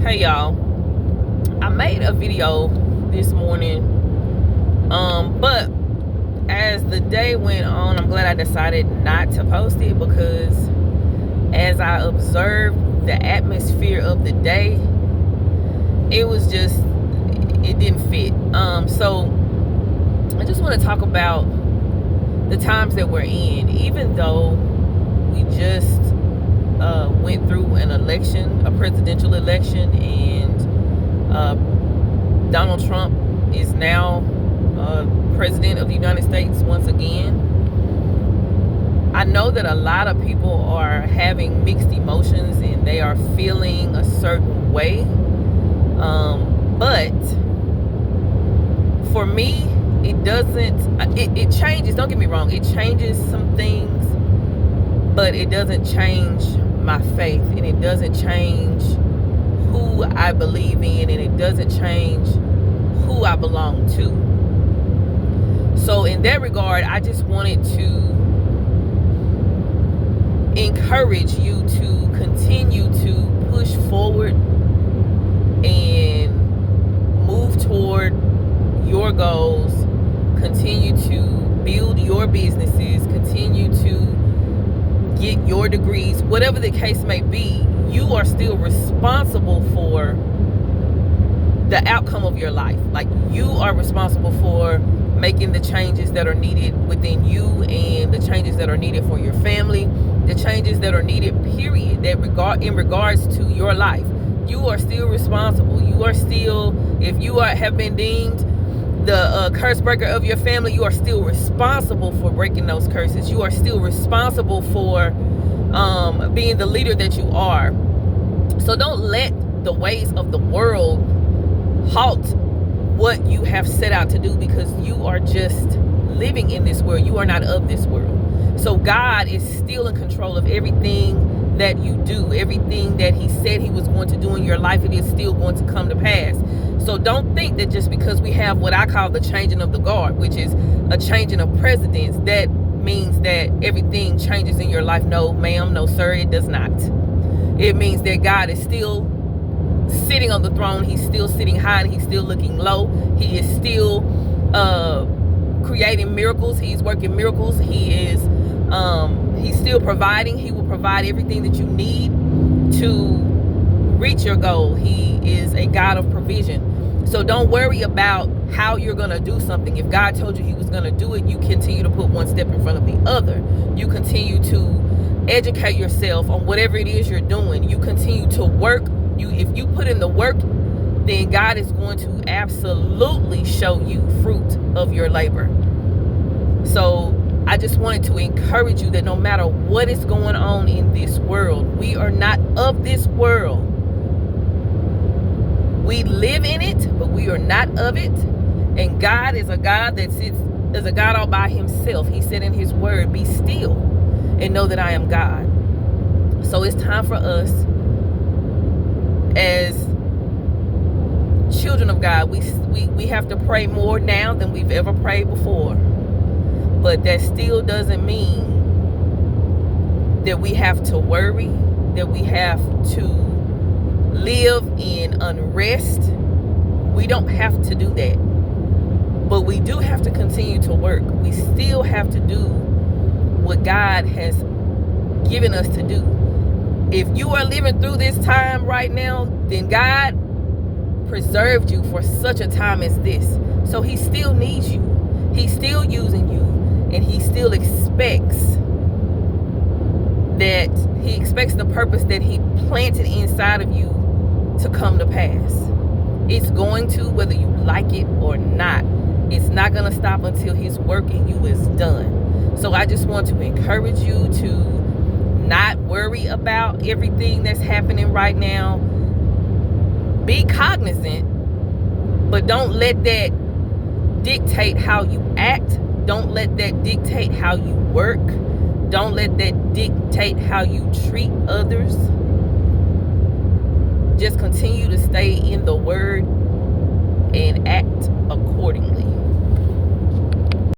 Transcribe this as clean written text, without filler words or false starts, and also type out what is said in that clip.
Hey y'all, I made a video this morning, but as the day went on, I'm glad I decided not to post it, because as I observed the atmosphere of the day, it didn't fit. So I just want to talk about the times that we're in. Even though we just went through an election, a presidential election, and Donald Trump is now president of the United States once again. I know that a lot of people are having mixed emotions and they are feeling a certain way. But for me, it changes. Don't get me wrong. It changes some things, but it doesn't change my faith, and it doesn't change who I believe in, and it doesn't change who I belong to. So in that regard, I just wanted to encourage you to continue to push forward and move toward your goals, continue to build your businesses, continue to get your degrees, whatever the case may be. You are still responsible for the outcome of your life. Like, you are responsible for making the changes that are needed within you, and the changes that are needed for your family, the changes that are needed, period, in regards to your life. You are still responsible. You are still, if you have been deemed the curse breaker of your family, you are still responsible for breaking those curses. You are still responsible for being the leader that you are. So don't let the ways of the world halt what you have set out to do, because you are just living in this world. You are not of this world. So God is still in control of everything that you do. Everything that he said he was going to do in your life, it is still going to come to pass. So don't think that just because we have what I call the changing of the guard, which is a changing of presidents, that means that everything changes in your life. No, ma'am, no, sir, it does not. It means that God is still sitting on the throne. He's still sitting high and he's still looking low. He is still creating miracles. He's working miracles. He's still providing. He will provide everything that you need to reach your goal. He is a God of provision. So don't worry about how you're going to do something. If God told you he was going to do it, you continue to put one step in front of the other. You continue to educate yourself on whatever it is you're doing. You continue to work. If you put in the work, then God is going to absolutely show you fruit of your labor. So I just wanted to encourage you that no matter what is going on in this world, we are not of this world. We live in it, but we are not of it. And God is a God that sits as a God all by himself. He said in his word, be still and know that I am God. So it's time for us as children of God. We have to pray more now than we've ever prayed before. But that still doesn't mean that we have to worry, that we have to live in unrest. We don't have to do that. But we do have to continue to work. We still have to do what God has given us to do. If you are living through this time right now, then God preserved you for such a time as this. So he still needs you. He's still using you. And he still expects the purpose that he planted inside of you to come to pass. It's going to, whether you like it or not. It's not going to stop until his work in you is done. So I just want to encourage you to not worry about everything that's happening right now. Be cognizant, but don't let that dictate how you act. Don't let that dictate how you work. Don't let that dictate how you treat others. Just continue to stay in the word and act accordingly.